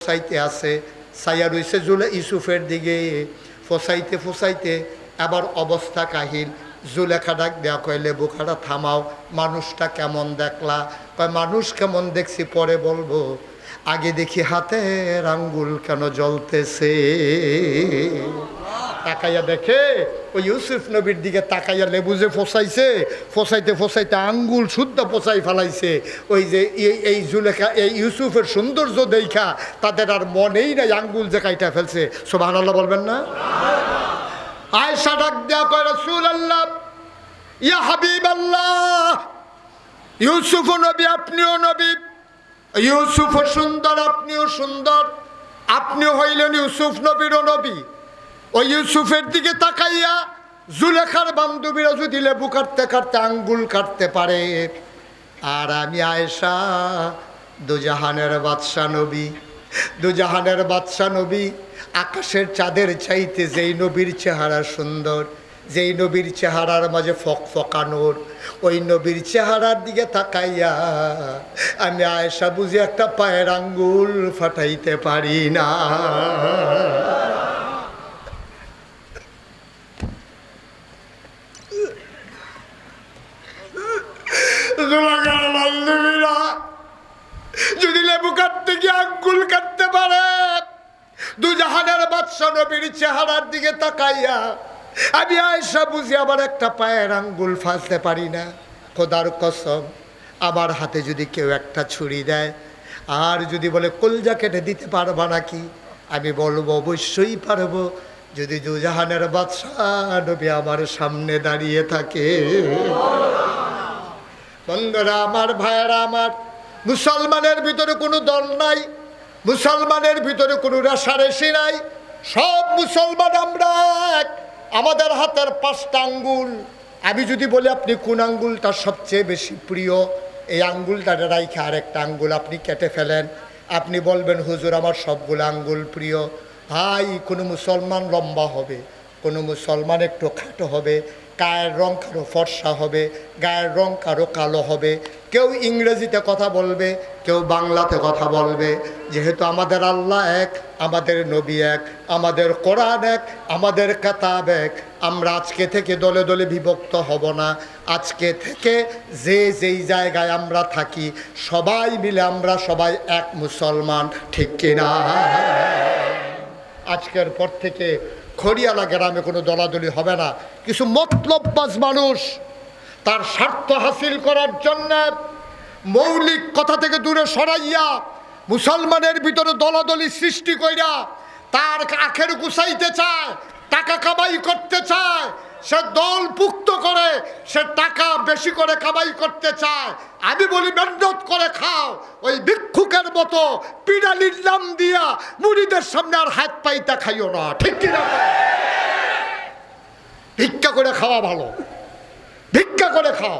ফসাইতে আছে, ছায়া রইছে ইউসুফের দিকে, ফসাইতে ফসাইতে আবার অবস্থা কাহিল। জুলেখা ডাক দেওয়া কয়, লেবু খাড়া থামাও, মানুষটা কেমন দেখলা? কয়, মানুষ কেমন দেখছি পরে বলবো, আগে দেখি হাতের আঙ্গুল কেন জ্বলতেছে। তাকাইয়া দেখে ওই ইউসুফ নবীর দিকে তাকাইয়া লেবু যে ফসাইছে, ফসাইতে ফসাইতে আঙ্গুল শুদ্ধ পচাই ফেলাইছে। ওই যে এই জুলেখা, এই ইউসুফের সৌন্দর্য দেখা তাদের আর মনেই নাই আঙ্গুল যে কাইটা ফেলছে। সুবহানাল্লাহ বলবেন না? আয়েশা ডাক দেয়া কয়, রাসূলুল্লাহ, ইয়া হাবিবাল্লাহ, ইউসুফ নবী, আপনিও নবী, ইউসুফও সুন্দর, আপনিও সুন্দর, আপনিও হইলেন ইউসুফ নবীরও নবী। ওই ইউসুফের দিকে তাকাইয়া জুলেখার বান্ধবীরা যদি লেবু কাটতে কাটতে আঙ্গুল কাটতে পারে, আর আমি আয়েশা দুজাহানের বাদশা নবী, দুজাহানের বাদশা নবী, আকাশের চাঁদের চাইতে যেই নবীর চেহারা সুন্দর, যেই নবীর চেহারার মাঝে ফকফকানোর, ওই নবীর চেহারার দিকে তাকাইয়া আমি আয়েশা বুঝি একটা পায়ের আঙ্গুল ফাটাইতে পারি না। যদি লেবু কাটতে গিয়ে আঙ্গুল কাটতে পারে, দুজাহানের বাদশা নবীর চেহারার দিকে তাকাইয়া আমি আয়েশা বুঝি আবার একটা পায়ের আঙ্গুল ফালতে পারি না। খোদার কসম, আমার হাতে যদি কেউ একটা ছুরি দেয় আর যদি বলে কলজা কেটে দিতে পারবা নাকি, আমি বলবো অবশ্যই পারবো, যদি দুজাহানের বাদশা নবী আমার সামনে দাঁড়িয়ে থাকে। বন্ধুরা আমার, ভাইয়েরা আমার, মুসলমানের ভিতরে কোনো দল নাই, মুসলমানের ভিতরে কোনো রেশারেশি নাই, সব মুসলমান আমরা এক। আমাদের হাতের 5টা আঙ্গুল, আমি যদি বলি আপনি কোন আঙ্গুলটা সবচেয়ে বেশি প্রিয়, এই আঙ্গুলটা রাইখে আরেকটা আঙ্গুল আপনি কেটে ফেলেন, আপনি বলবেন হুজুর আমার সবগুলো আঙ্গুল প্রিয়। ভাই, কোনো মুসলমান লম্বা হবে, কোনো মুসলমান একটু খাটো হবে, গায়ের রং কারো ফর্সা হবে, গায়ের রং কারো কালো হবে, কেউ ইংরেজিতে কথা বলবে, কেউ বাংলাতে কথা বলবে। যেহেতু আমাদের আল্লাহ এক, আমাদের নবী এক, আমাদের কোরআন এক, আমাদের কিতাব এক, আমরা আজকে থেকে দলে দলে বিভক্ত হব না। আজকে থেকে যে যেই জায়গায় আমরা থাকি সবাই মিলে আমরা সবাই এক মুসলমান, ঠিক কিনা? আজকের পর থেকে খড়িয়ালা গ্রামে কোনো দলাদলি হবে না। কিছু মতলববাজ মানুষ তার স্বার্থ হাসিল করার জন্য মৌলিক কথা থেকে দূরে সরাইয়া মুসলমানের ভিতরে দলাদলি সৃষ্টি কইরা তার আখের গুছাইতে চায়, টাকা কামাই করতে চায়, সে দল পুক্ত করে, সে টাকা বেশি করে কামাই করতে চায়। আমি বলি মেহনত করে খাও, ওই ভিক্ষুকের মতো পিড়ালির নাম দিয়া মুড়িদের সামনে আর হাত পাইতা খাইও না, ঠিক কিনা? ভিক্ষা করে খাওয়া ভালো, ভিক্ষা করে খাও।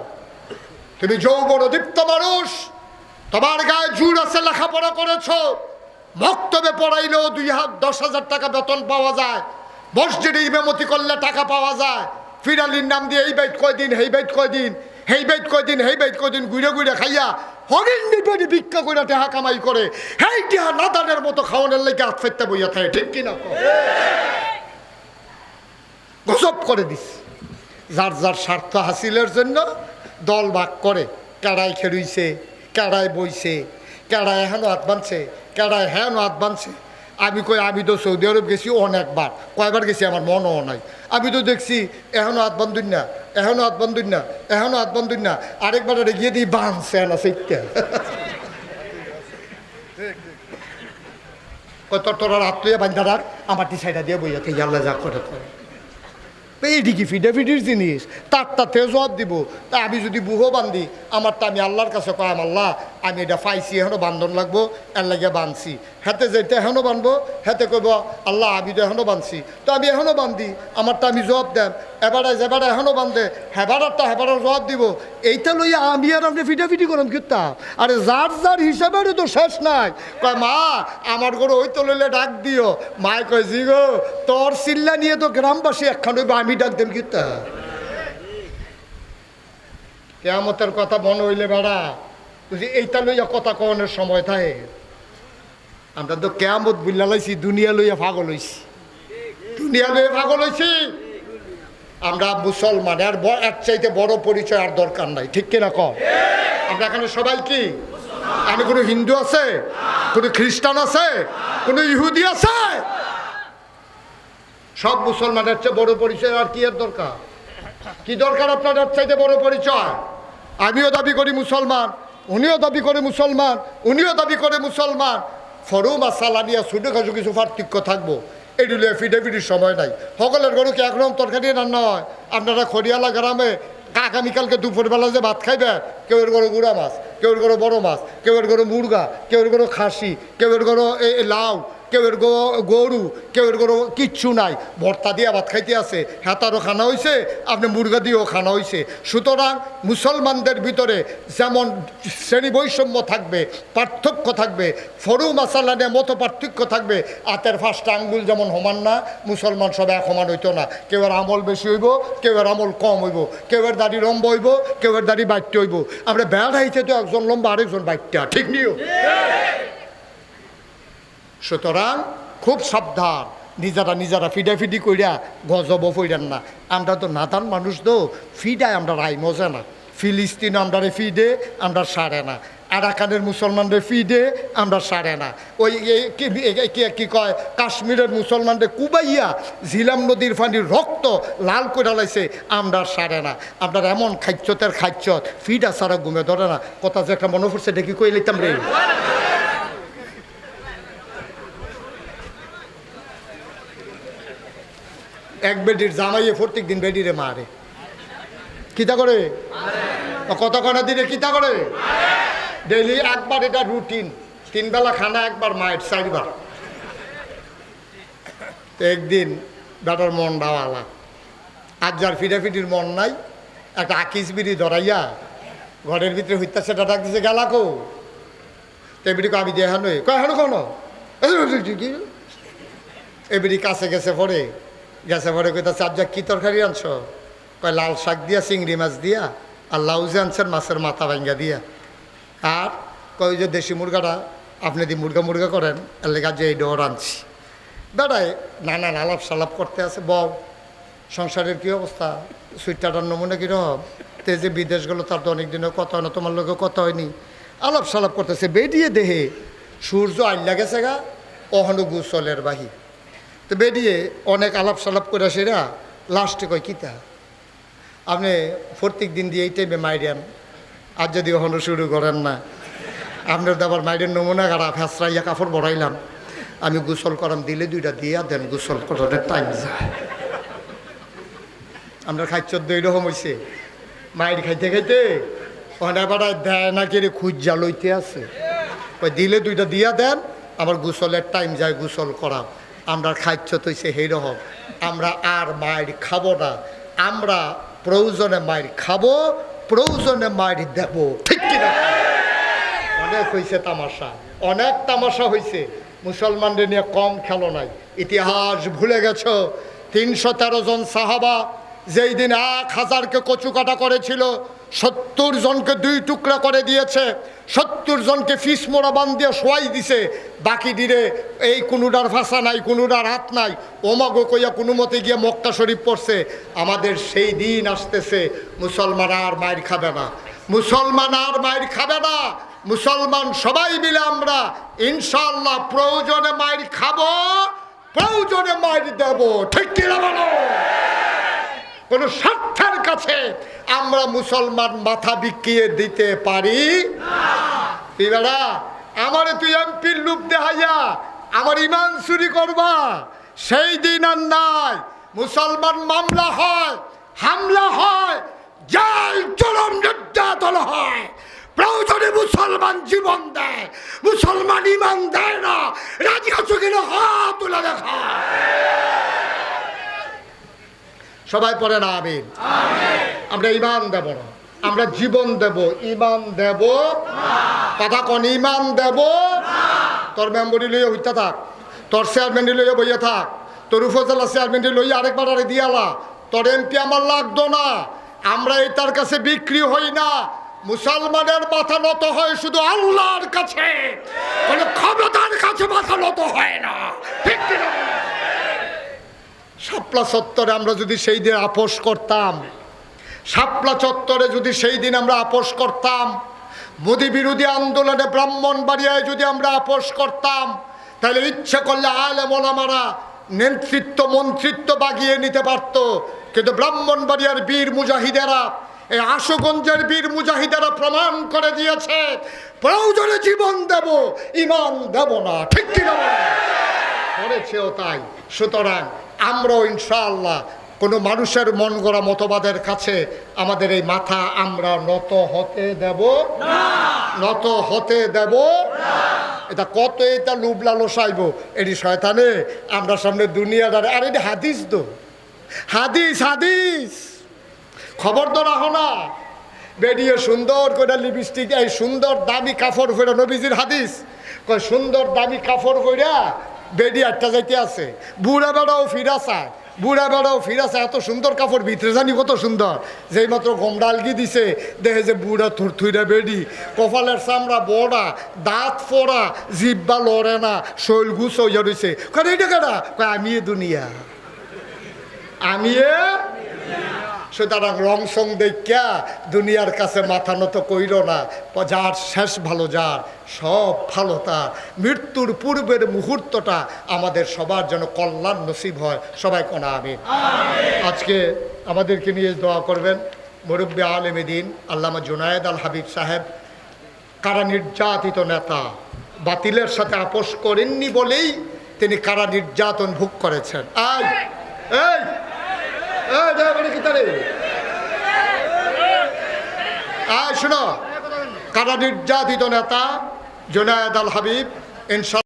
তুমি যৌবন দীপ্ত মানুষ, তোমার গায়ে জোর আছে, লেখাপড়া করেছো, মক্তবে পড়াইলেও 10,000 টাকা বেতন পাওয়া যায়, মসজিদে ইমামতি করলে টাকা পাওয়া যায়, ফিরালির নাম দিয়ে এই বাইট কয়দিন, হেই বাইট কয়দিন, হেই বাইট কয়দিন, হেই বাইট কয়দিন ঘুরে ঘুরে খাইয়া হরিণ নিপেড়ে ভিক্ষা করে টেহা কামাই করে, হেই টেহা নাদানের মতো খাওয়ানোর লেগে হাত ফেরতে বইয়া থাকে, ঠিক কিনা? গজব করে দিস। যার যার স্বার্থ হাসিলের জন্য দল ভাগ করে, কেড়াই খেলুইছে, কেড়াই বইছে, কেড়াই এখনো হাত বানছে, কেড়াই হ্যানো হাত বানছে। আমি কই, আমি তো সৌদি আরব গেছি অনেকবার, কয়বার গেছি আমার মনও নাই। আমি তো দেখছি এখনো হাত বান্ধুন না, এখনো হাত বান্ধুন না, এখনো হাত বান্ধুন না, আরেকবার গিয়ে দিই বাঁধছে না সেইটা। তোর হাত লইয়া বান্ধা রাখ, আমার টি সাইডা দিয়ে বইয়া থেকে আল্লাহ যা করে। এইদিকে ফিডাফিডির জিনিস, তারটাতে জবাব দিব। তা আমি যদি বুহো বান্ধি, আমারটা আমি আল্লাহর কাছে কয়াম, আল্লাহ আমি এটা পাইছি, এখনও বান্ধন লাগবো, এর লাগে বাঁধছি। হাতে যেতে এখনও বাঁধবো, হাতে কইব আল্লাহ আমি তো এখনও বাঁধছি, তো আমি এখনও বান্ধি, আমারটা আমি জবাব দেন। এবারে যেবারে এখনও বান্ধে, হেবারটা হেবারের জবাব দিব। এইটা লইয়া আমি আর আপনি ফিটাফিটি করাম কিতা? আরে যার যার হিসাবেরও তো শেষ নাই। কয় মা আমার ঘরে ওই তো লইলে ডাক দিও। মায় কয় জি গো, তোর চিল্লা নিয়ে তো গ্রামবাসী একখান হইব, আমি ডাক দেন কিতা? কিয়ামতের কথা মনে হইলে বেড়া বুঝি এইটা লইয়া কথা কওয়ানোর সময় থাকে। আমরা তো কেয়ামত বুল্লা লাইছি, দুনিয়া লইয়া পাগল হইছি, দুনিয়া লইয়া পাগল হইছি। আমরা মুসলমান, আর এর চাইতে বড় পরিচয় আর দরকার নাই, ঠিক কিনা কম? আমরা এখানে সবাই কি? আমি কোনো হিন্দু আছে, কোনো খ্রিস্টান আছে, কোনো ইহুদি আছে? সব মুসলমানের চেয়ে বড় পরিচয় আর কি এর দরকার? কি দরকার আপনার এর চাইতে বড় পরিচয়? আমিও দাবি করি মুসলমান, উনিও দাবি করে মুসলমান, উনিও দাবি করে মুসলমান। ফরুম আর সালানিয়া ছোটোখাটো কিছু পার্থক্য থাকবো, এগুলো এফিডেভিটির সময় নাই। সকলের গরু কি একরকম তরকারি রান্না হয়? আপনারা খড়িয়ালা গ্রামে আগামীকালকে দুপুরবেলা যে ভাত খাইবেন, কেউ এর গরু গুঁড়া মাছ, কেউ এর গরু বড় মাছ, কেউ এর গরু মুরগা, কেউ এর গরু খাসি, কেউ এর গরু লাউ, কেউ এর গরু, কেউ এর গরু কিচ্ছু নাই, ভর্তা দিয়ে ভাত খাইতে আছে। হেতারও খানা হয়েছে, আপনি মুরগা দিয়েও খানা হয়েছে। সুতরাং মুসলমানদের ভিতরে যেমন শ্রেণী বৈষম্য থাকবে, পার্থক্য থাকবে, ফরু মাসালানে মতো পার্থক্য থাকবে। হাতের ফার্স্টটা আঙ্গুল যেমন সমান না, মুসলমান সব এক সমান হইতো না। কেউ এর আমল বেশি হইব, কেউ এর আমল কম হইব, কেউ এর দাড়ি লম্বা হইব, কেউ এর দাড়ি বাইটতে হইব। আমরা বেড়া হইতে তো একজন লম্বা আরেকজন বাইটটা, ঠিক নিও। সুতরাং খুব সাবধান, নিজেরা ফিডাফিডি কইরা গজব ফইরান না। আমরা তো নাদান মানুষ তো, ফিডায় আমরা রাই মজা না। ফিলিস্তিন আমরা ফিডে, আমরা সারে না। আরাকানের মুসলমানদের ফিডে, আমরা সারে না। ওই কি কয়, কাশ্মীরের মুসলমানদের কুবাইয়া ঝিলাম নদীর পানির রক্ত লাল করে লাইছে, আমরা সারে না। আপনার এমন খাইচ্যতের খাইচ্যত, ফিডা সারা ঘুমে ধরে না। কথা যে একটা মনে পড়ছে, দেখি কই লইতাম রে। এক বেডির জামাইয়ে প্রত্যেক দিন বেডিরে মারে, কিতা করে? কত কটা দিনে কিতা করে? ডেইলি একবার, এটা রুটিন। 3 বেলা খানা, একবার মায়ের 4 বার। তো একদিন বেটার মন ডাওয়ালা, আজ যার ফিডাফিডির মন নাই, একটা আকিস বিড়ি ধরাইয়া ঘরের ভিতরে হইতা সেটা ডাক দিছে, গেলাকো? তো এবিডিকে আমি দিয়ে হানো, কয় হানো কোনো এবিডি কাছে গেছে পরে কইতাছে, আজ কি তরকারি আনছ? কয় লাল শাক দিয়া, চিংড়ি মাছ দিয়া, আর লাউজে আনছেন মাছের মাথা ভাঙ্গা দিয়া। আর কয় যে দেশি মুরগাটা আপনি দি মুরগা করেন, এর লেগে যে এই ডর আনছি। বেড়ায় নানান আলাপ সালাপ করতে আছে। বউ, সংসারের কী অবস্থা? সুইটাটার নমুনা কীরকম? তে যে বিদেশ গেলো, তার তো অনেক দিনও কথা হয় না, তোমার লোকেও কথা হয়নি। আলাপ সালাপ করতেছে, বেরিয়ে দেহে সূর্য আইলা গেছে গা, অহনো গুসলের বাহি। তো বেরিয়ে অনেক আলাপ সালাপ করে সেরা লাস্টে কয়, কিতা আপনি প্রত্যেক দিন দিয়ে এই টাইমে মাইরেন, আর যদি ওখানে শুরু করেন না, আপনার তো আবার মাইরের নমুনা গাড়া ফেসরাইয়া কাপড় বড়াইলাম, আমি গোসল করাম, দিলে 2টা দিয়া দেন, গোসল করার টাইম যায়। আপনার খাইচ্ছর এইরকম হয়েছে, মায়ের খাইতে খাইতে ওখানে বেড়ায় দেয় না কেড়ে খুঁজা লইতে আছে, ওই দিলে 2টা দিয়া দেন, আমার গোসলের টাইম যায়, গোসল করাম। আমরা খাইচ্ছ তৈছে সেইরকম। আমরা আর মায়ের খাবো না, আমরা প্রয়োজনে মায়ের খাবো, প্রয়োজনে মায়ের দেব, ঠিক কিনা? অনেক হয়েছে তামাশা, অনেক তামাশা হয়েছে। মুসলমানদের নিয়ে কম খেলো নাই, ইতিহাস ভুলে গেছ। 313 জন সাহাবা যেই দিন 1000কে কচুকাটা করেছিল, 70 জনকে 2 টুকরা করে দিয়েছে, 70 জনকে ফিস মোড়া বান দিয়ে শোয়াই দিছে। বাকি দিনে এই কোনোটার ভাষা নাই, কোনোটার হাত নাই, ওমাগো কইয়া কোনো মতে গিয়ে মক্কা শরীফ পড়ছে। আমাদের সেই দিন আসতেছে, মুসলমান আর মায়ের খাবে না, মুসলমান আর মায়ের খাবে না। মুসলমান সবাই মিলে আমরা ইনশাআল্লাহ প্রয়োজনে মায়ের খাবো, প্রয়োজনে মায়ের দেব, ঠিক কিনা বলো? কোনো স্বার্থের কাছে আমরা মুসলমান মাথা বিকিয়ে দিতে পারি না। আমারে তুই এমপির লুপ দেখাইয়া আমার ইমান চুরি করবা, সেই দিন আর নাই। মুসলমান মামলা হয়, হামলা হয়, জেল জুলুম নির্যাতন হয়, প্রয়োজনে মুসলমান জীবন দেয়, মুসলমান ইমান দেয় না। রাজি আছো কিনা হাত তুলে দেখা। সবাই পড়ে না আমিন। আমরা ইমান দেব না, আমরা জীবন দেব, ইমান দেব। কথা কোন? ইমান দেব। তোর মেম্বরি লইয়া হইতে থাক, তোর চেয়ারম্যানটি লইয়া বইয়া থাক, তোর উপজেলা চেয়ারম্যানটি লইয়া আরেকবার আরে দিয়ালা, তোর এমপি আমার লাগতো না। আমরা এটার কাছে বিক্রি হই না। মুসলমানের মাথা নত হয় শুধু আল্লাহর কাছে, কোনো ক্ষমতার কাছে মাথা নত হয় না, ঠিক কিনা? শাপলা চত্বরে আমরা যদি সেই দিন আপোষ করতাম, শাপলা চত্বরে যদি সেই দিন আমরা আপোষ করতাম, মোদি বিরোধী আন্দোলনে ব্রাহ্মণবাড়িয়ায় যদি আমরা আপোষ করতাম, তাহলে ইচ্ছে করলে আলেম ওলামারা নেতৃত্ব মন্ত্রিত্ব বাগিয়ে নিতে পারত। কিন্তু ব্রাহ্মণবাড়িয়ার বীর মুজাহিদেরা, এই আশুগঞ্জের বীর মুজাহিদেরা প্রমাণ করে দিয়েছে, প্রয়োজনে জীবন দেব, ইমান দেব না, ঠিক কিনা? করেছেও তাই। সুতরাং আমরাও ইনশাআল্লাহ কোনো মানুষের মন গড়া মতবাদের কাছে আমাদের এই মাথা আমরা নত হতে দেব না, নত হতে দেব না। এটা কত এটা লুব লালসাইব, এটি শয়তানে আমরা সামনে দুনিয়াদার। আর এটি হাদিস তো, হাদিস হাদিস খবর তো রাখো না। বেরিয়ে সুন্দর করে লিপস্টিক, এই সুন্দর দামি কাপড় পরে, নবীজির হাদিস কয় সুন্দর দামি কাপড় পরে বেডি আটটা যাইতে আছে, বুড়া বেড়াও ফিরা চায়, বুড়া বেড়াও ফিরা চায়। এত সুন্দর কাপড় ভিতরে জানি কত সুন্দর, যেই মাত্র গমডালগি দিছে দেখে যে বুড়া থুরথুইরা বেডি, কপালের চামড়া বড়া, দাঁত ফোড়া, জিব্বা লড়ে না, শৈল গুছ হইয়া রয়েছে। কয় এইটা কেনা? কয় আমি দুনিয়া, আমি। সুতরাং রং সং দেখা দুনিয়ার কাছে মাথা নত কইর না। যার শেষ ভালো, যার সব ভালো তার। মৃত্যুর পূর্বের মুহূর্তটা আমাদের সবার যেন কল্যাণ নসিব হয়, সবাই কোনা আমিন। আজকে আমাদেরকে নিয়ে দোয়া করবেন মুরব্বী আলেমে দিন আল্লামা জুনায়েদ আল হাবিব সাহেব। কারা নির্যাতিত নেতা, বাতিলের সাথে আপোষ করেননি বলেই তিনি কারা নির্যাতন ভোগ করেছেন। এই শোনো, কারা নির্যাতিত নেতা জুনায়েদ আল হাবিব ইনশাআল্লাহ